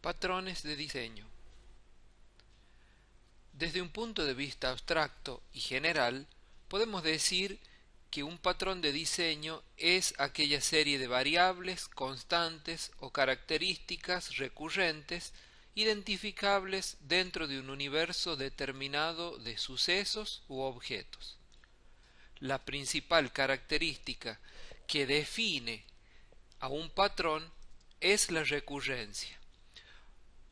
Patrones de diseño. Desde un punto de vista abstracto y general, podemos decir que un patrón de diseño es aquella serie de variables, constantes o características recurrentes identificables dentro de un universo determinado de sucesos u objetos. La principal característica que define a un patrón es la recurrencia.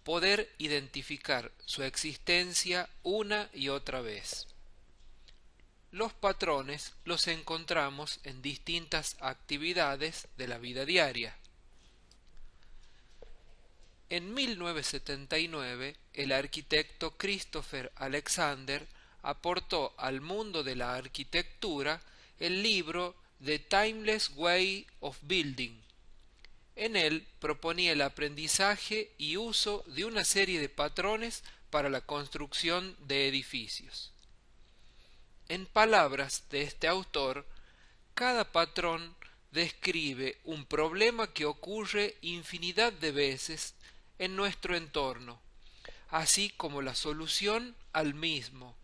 Poder identificar su existencia una y otra vez. Los patrones los encontramos en distintas actividades de la vida diaria. En 1979, el arquitecto Christopher Alexander aportó al mundo de la arquitectura el libro The Timeless Way of Building. En él proponía el aprendizaje y uso de una serie de patrones para la construcción de edificios. En palabras de este autor, cada patrón describe un problema que ocurre infinidad de veces en nuestro entorno, así como la solución al mismo,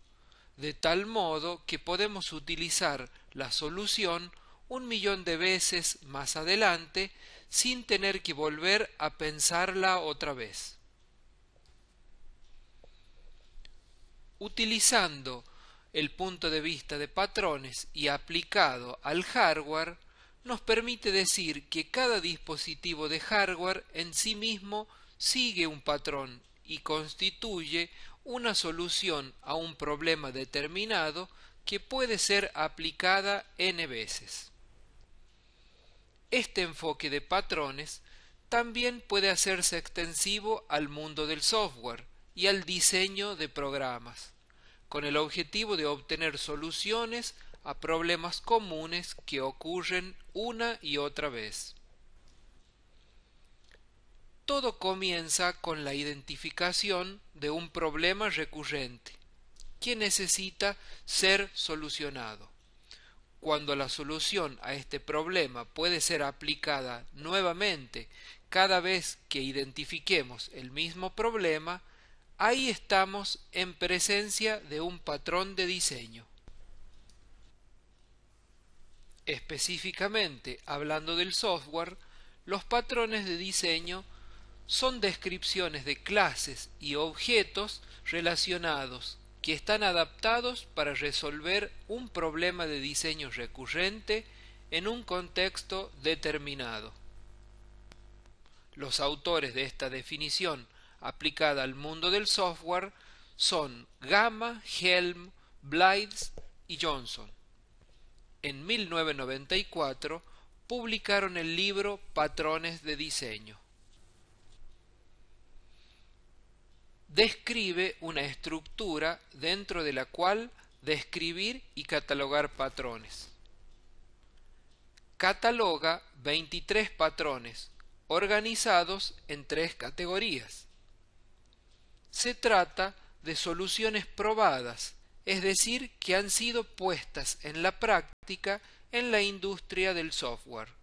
de tal modo que podemos utilizar la solución 1.000.000 de veces más adelante sin tener que volver a pensarla otra vez. Utilizando el punto de vista de patrones y aplicado al hardware, nos permite decir que cada dispositivo de hardware en sí mismo sigue un patrón y constituye una solución a un problema determinado que puede ser aplicada n veces. Este enfoque de patrones también puede hacerse extensivo al mundo del software y al diseño de programas, con el objetivo de obtener soluciones a problemas comunes que ocurren una y otra vez. Todo comienza con la identificación de un problema recurrente que necesita ser solucionado. Cuando la solución a este problema puede ser aplicada nuevamente cada vez que identifiquemos el mismo problema, ahí estamos en presencia de un patrón de diseño. Específicamente, hablando del software, los patrones de diseño son descripciones de clases y objetos relacionados que están adaptados para resolver un problema de diseño recurrente en un contexto determinado. Los autores de esta definición aplicada al mundo del software son Gama, Helm, Blythe y Johnson. En 1994 publicaron el libro Patrones de diseño. Describe una estructura dentro de la cual describir y catalogar patrones. Cataloga 23 patrones organizados en 3 categorías. Se trata de soluciones probadas, es decir, que han sido puestas en la práctica en la industria del software.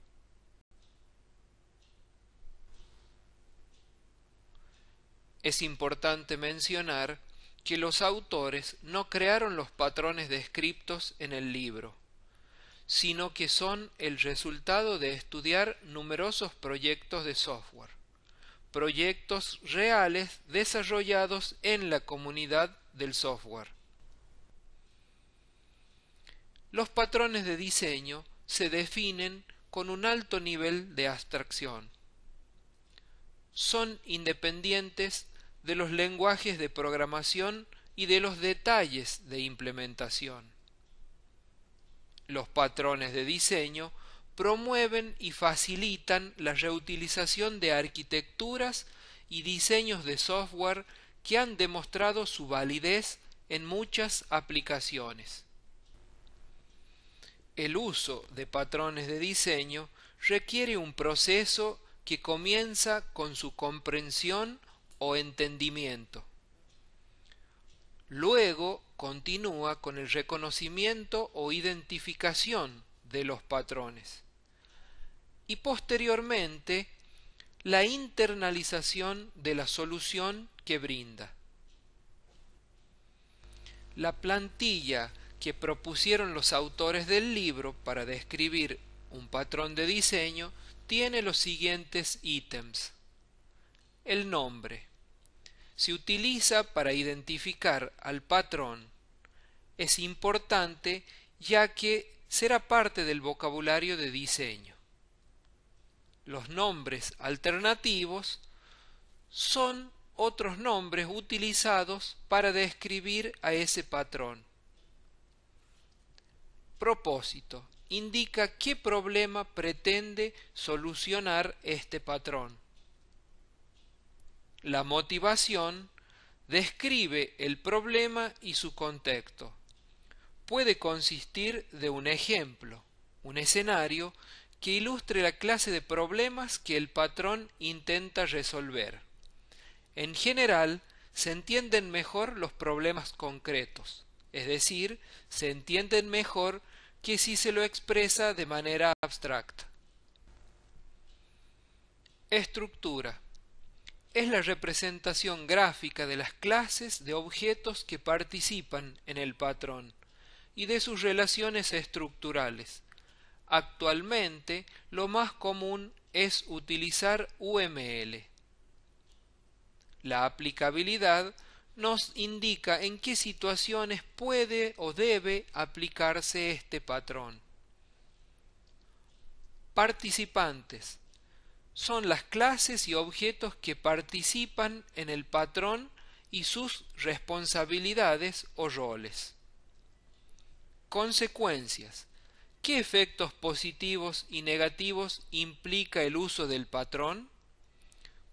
Es importante mencionar que los autores no crearon los patrones descritos en el libro, sino que son el resultado de estudiar numerosos proyectos de software, proyectos reales desarrollados en la comunidad del software. Los patrones de diseño se definen con un alto nivel de abstracción. Son independientes de los lenguajes de programación y de los detalles de implementación. Los patrones de diseño promueven y facilitan la reutilización de arquitecturas y diseños de software que han demostrado su validez en muchas aplicaciones. El uso de patrones de diseño requiere un proceso que comienza con su comprensión o entendimiento. Luego continúa con el reconocimiento o identificación de los patrones. Y posteriormente, la internalización de la solución que brinda. La plantilla que propusieron los autores del libro para describir un patrón de diseño tiene los siguientes ítems. El nombre. Se utiliza para identificar al patrón. Es importante ya que será parte del vocabulario de diseño. Los nombres alternativos son otros nombres utilizados para describir a ese patrón. Propósito. Indica qué problema pretende solucionar este patrón. La motivación describe el problema y su contexto. Puede consistir de un ejemplo, un escenario que ilustre la clase de problemas que el patrón intenta resolver. En general, se entienden mejor los problemas concretos, es decir, se entienden mejor que si se lo expresa de manera abstracta. Estructura. Es la representación gráfica de las clases de objetos que participan en el patrón y de sus relaciones estructurales. Actualmente, lo más común es utilizar UML. La aplicabilidad nos indica en qué situaciones puede o debe aplicarse este patrón. Participantes. Son las clases y objetos que participan en el patrón y sus responsabilidades o roles. Consecuencias. ¿Qué efectos positivos y negativos implica el uso del patrón?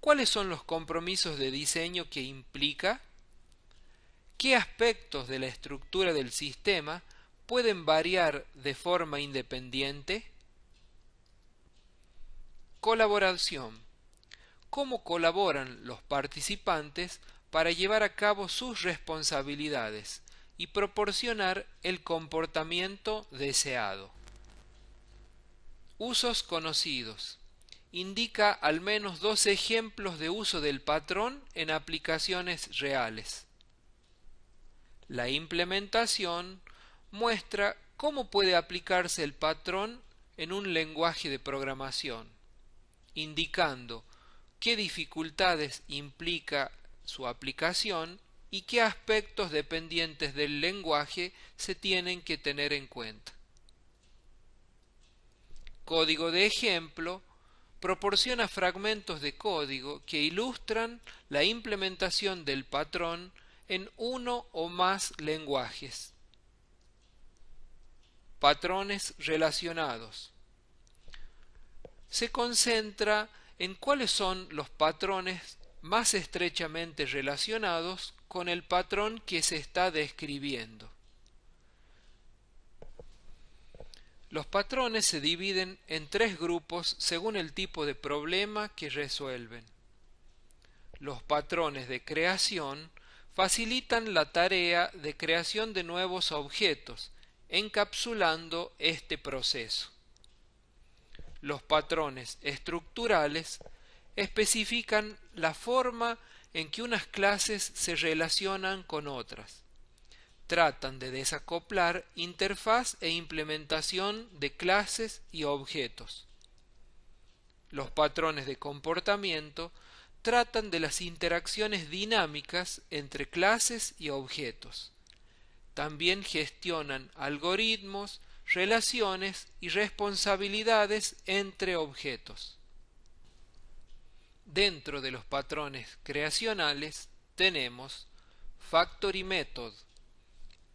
¿Cuáles son los compromisos de diseño que implica? ¿Qué aspectos de la estructura del sistema pueden variar de forma independiente? Colaboración. ¿Cómo colaboran los participantes para llevar a cabo sus responsabilidades y proporcionar el comportamiento deseado? Usos conocidos. Indica al menos 2 ejemplos de uso del patrón en aplicaciones reales. La implementación muestra cómo puede aplicarse el patrón en un lenguaje de programación, indicando qué dificultades implica su aplicación y qué aspectos dependientes del lenguaje se tienen que tener en cuenta. Código de ejemplo proporciona fragmentos de código que ilustran la implementación del patrón en uno o más lenguajes. Patrones relacionados. Se concentra en cuáles son los patrones más estrechamente relacionados con el patrón que se está describiendo. Los patrones se dividen en 3 grupos según el tipo de problema que resuelven. Los patrones de creación facilitan la tarea de creación de nuevos objetos, encapsulando este proceso. Los patrones estructurales especifican la forma en que unas clases se relacionan con otras. Tratan de desacoplar interfaz e implementación de clases y objetos. Los patrones de comportamiento tratan de las interacciones dinámicas entre clases y objetos. También gestionan algoritmos, relaciones y responsabilidades entre objetos. Dentro de los patrones creacionales tenemos Factory Method.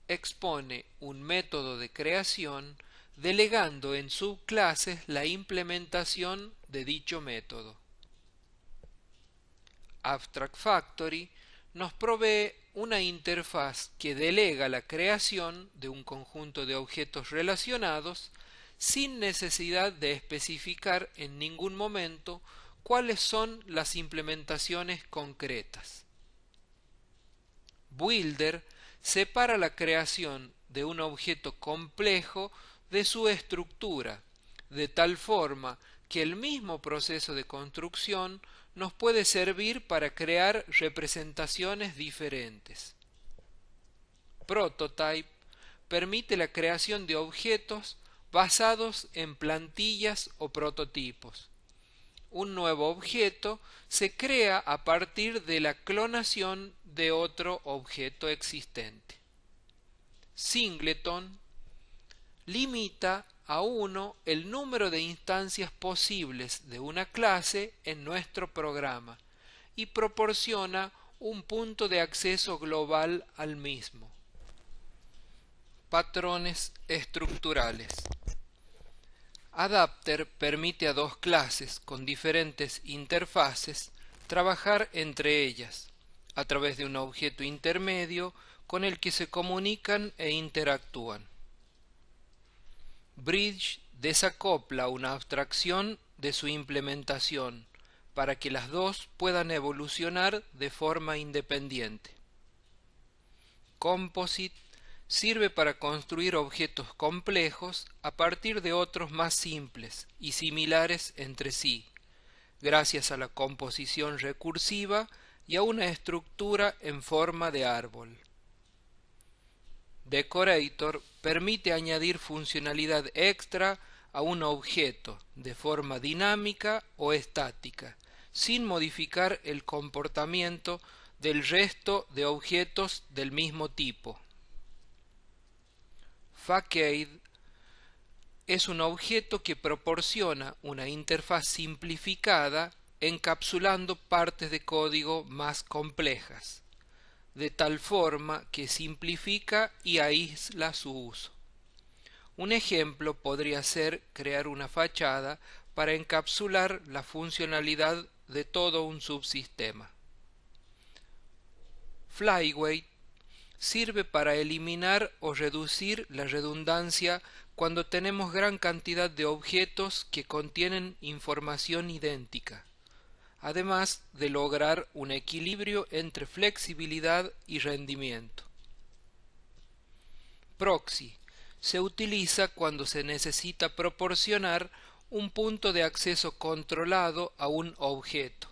Expone un método de creación delegando en subclases la implementación de dicho método. Abstract Factory nos provee una interfaz que delega la creación de un conjunto de objetos relacionados sin necesidad de especificar en ningún momento cuáles son las implementaciones concretas. Builder separa la creación de un objeto complejo de su estructura, de tal forma que el mismo proceso de construcción nos puede servir para crear representaciones diferentes. Prototype permite la creación de objetos basados en plantillas o prototipos. Un nuevo objeto se crea a partir de la clonación de otro objeto existente. Singleton limita a 1 el número de instancias posibles de una clase en nuestro programa y proporciona un punto de acceso global al mismo. Patrones estructurales. Adapter permite a dos clases con diferentes interfaces trabajar entre ellas, a través de un objeto intermedio con el que se comunican e interactúan. Bridge desacopla una abstracción de su implementación para que las dos puedan evolucionar de forma independiente. Composite sirve para construir objetos complejos a partir de otros más simples y similares entre sí, gracias a la composición recursiva y a una estructura en forma de árbol. Decorator permite añadir funcionalidad extra a un objeto de forma dinámica o estática, sin modificar el comportamiento del resto de objetos del mismo tipo. Facade es un objeto que proporciona una interfaz simplificada encapsulando partes de código más complejas, de tal forma que simplifica y aísla su uso. Un ejemplo podría ser crear una fachada para encapsular la funcionalidad de todo un subsistema. Flyweight sirve para eliminar o reducir la redundancia cuando tenemos gran cantidad de objetos que contienen información idéntica, además de lograr un equilibrio entre flexibilidad y rendimiento. Proxy se utiliza cuando se necesita proporcionar un punto de acceso controlado a un objeto.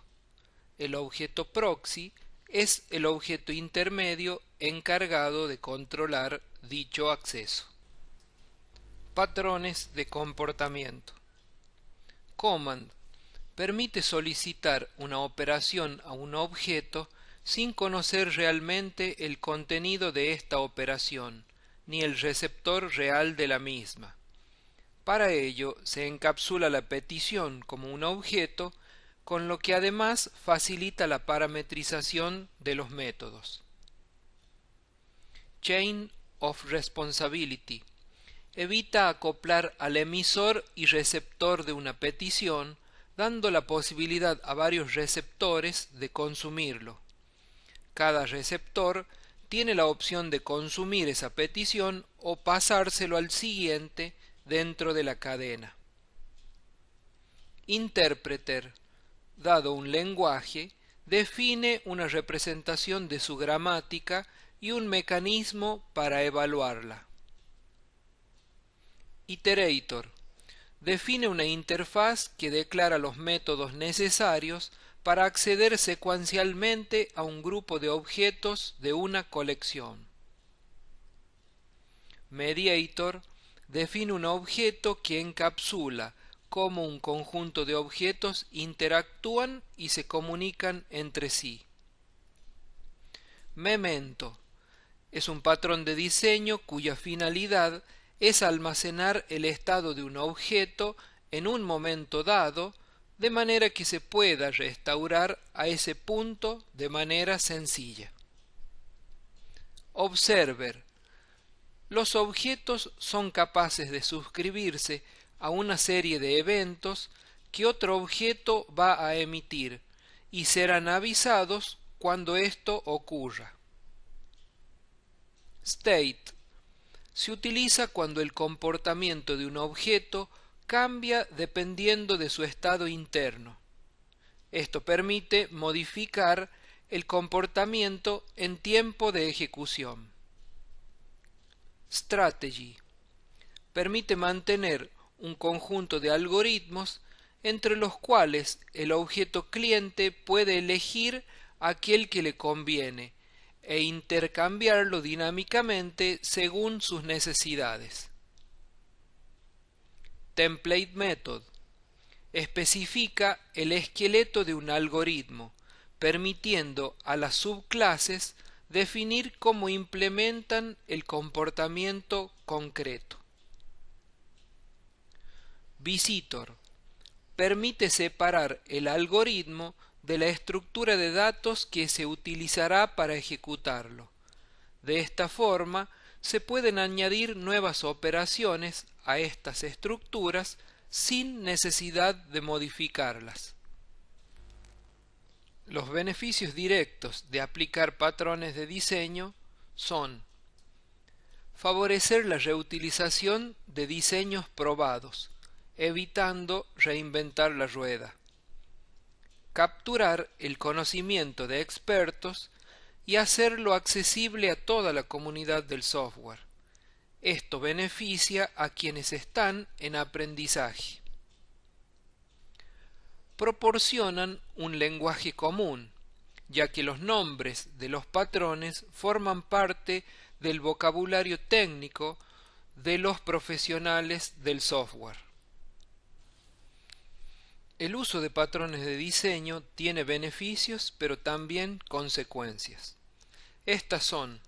El objeto proxy es el objeto intermedio encargado de controlar dicho acceso. Patrones de comportamiento. Command permite solicitar una operación a un objeto sin conocer realmente el contenido de esta operación, ni el receptor real de la misma. Para ello se encapsula la petición como un objeto, con lo que además facilita la parametrización de los métodos. Chain of Responsibility evita acoplar al emisor y receptor de una petición, dando la posibilidad a varios receptores de consumirlo. Cada receptor tiene la opción de consumir esa petición o pasárselo al siguiente dentro de la cadena. Interpreter, dado un lenguaje, define una representación de su gramática y un mecanismo para evaluarla. Iterator define una interfaz que declara los métodos necesarios para acceder secuencialmente a un grupo de objetos de una colección. Mediator define un objeto que encapsula cómo un conjunto de objetos interactúan y se comunican entre sí. Memento es un patrón de diseño cuya finalidad es almacenar el estado de un objeto en un momento dado, de manera que se pueda restaurar a ese punto de manera sencilla. Observer. Los objetos son capaces de suscribirse a una serie de eventos que otro objeto va a emitir y serán avisados cuando esto ocurra. State se utiliza cuando el comportamiento de un objeto cambia dependiendo de su estado interno. Esto permite modificar el comportamiento en tiempo de ejecución. Strategy permite mantener un conjunto de algoritmos entre los cuales el objeto cliente puede elegir aquel que le conviene e intercambiarlo dinámicamente según sus necesidades. Template Method especifica el esqueleto de un algoritmo, permitiendo a las subclases definir cómo implementan el comportamiento concreto. Visitor permite separar el algoritmo de la estructura de datos que se utilizará para ejecutarlo. De esta forma, se pueden añadir nuevas operaciones a estas estructuras sin necesidad de modificarlas. Los beneficios directos de aplicar patrones de diseño son favorecer la reutilización de diseños probados, evitando reinventar la rueda. Capturar el conocimiento de expertos y hacerlo accesible a toda la comunidad del software. Esto beneficia a quienes están en aprendizaje. Proporcionan un lenguaje común, ya que los nombres de los patrones forman parte del vocabulario técnico de los profesionales del software. El uso de patrones de diseño tiene beneficios, pero también consecuencias. Estas son: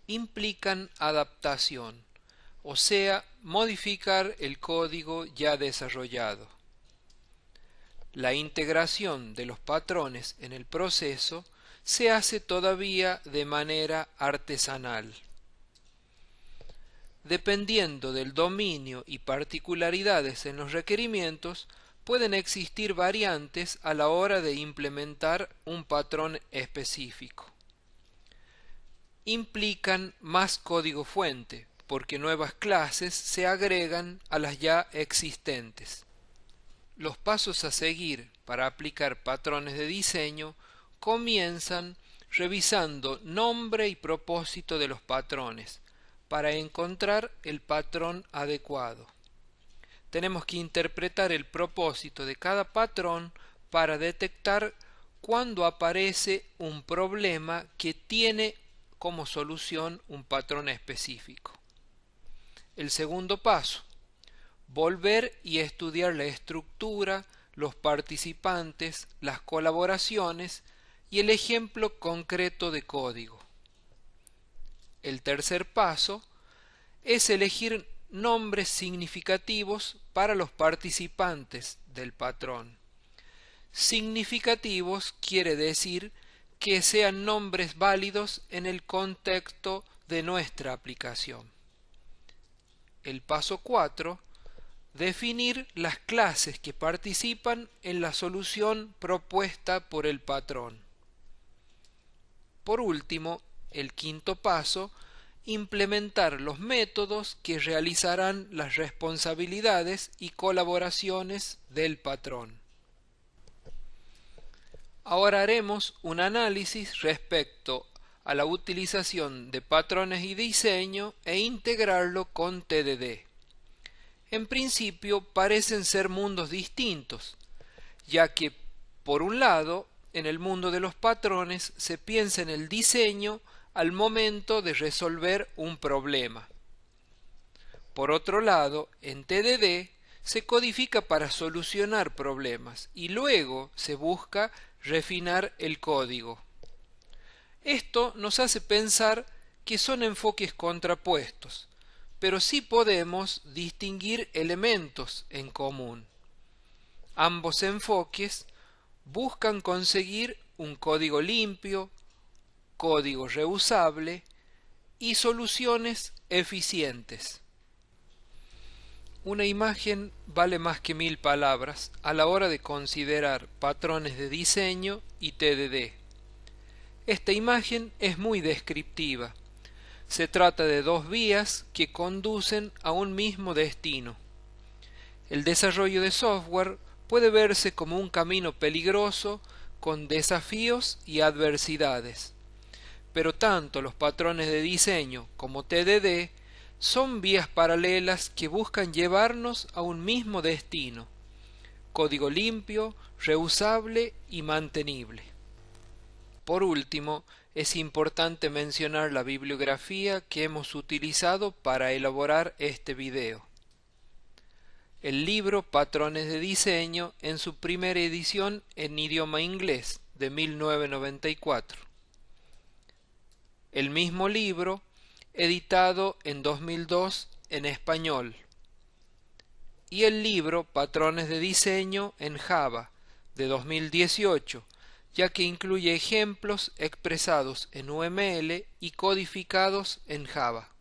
implican adaptación, o sea, modificar el código ya desarrollado. La integración de los patrones en el proceso se hace todavía de manera artesanal. Dependiendo del dominio y particularidades en los requerimientos, pueden existir variantes a la hora de implementar un patrón específico. Implican más código fuente, porque nuevas clases se agregan a las ya existentes. Los pasos a seguir para aplicar patrones de diseño comienzan revisando nombre y propósito de los patrones para encontrar el patrón adecuado. Tenemos que interpretar el propósito de cada patrón para detectar cuándo aparece un problema que tiene como solución un patrón específico. El segundo paso: volver y estudiar la estructura, los participantes, las colaboraciones y el ejemplo concreto de código. El tercer paso es elegir nombres significativos para los participantes del patrón. Significativos quiere decir que sean nombres válidos en el contexto de nuestra aplicación. El paso 4: definir las clases que participan en la solución propuesta por el patrón. Por último, el quinto paso: implementar los métodos que realizarán las responsabilidades y colaboraciones del patrón. Ahora haremos un análisis respecto a la utilización de patrones y diseño e integrarlo con TDD. En principio parecen ser mundos distintos, ya que, por un lado, en el mundo de los patrones se piensa en el diseño al momento de resolver un problema. Por otro lado, en TDD se codifica para solucionar problemas y luego se busca refinar el código. Esto nos hace pensar que son enfoques contrapuestos, pero sí podemos distinguir elementos en común. Ambos enfoques buscan conseguir un código limpio, código reusable y soluciones eficientes. Una imagen vale más que 1000 palabras a la hora de considerar patrones de diseño y TDD. Esta imagen es muy descriptiva. Se trata de dos vías que conducen a un mismo destino. El desarrollo de software puede verse como un camino peligroso con desafíos y adversidades. Pero tanto los patrones de diseño como TDD son vías paralelas que buscan llevarnos a un mismo destino. código limpio, reusable y mantenible. Por último, es importante mencionar la bibliografía que hemos utilizado para elaborar este video. El libro Patrones de Diseño en su primera edición en idioma inglés de 1994. El mismo libro editado en 2002 en español. Y el libro Patrones de Diseño en Java de 2018, ya que incluye ejemplos expresados en UML y codificados en Java.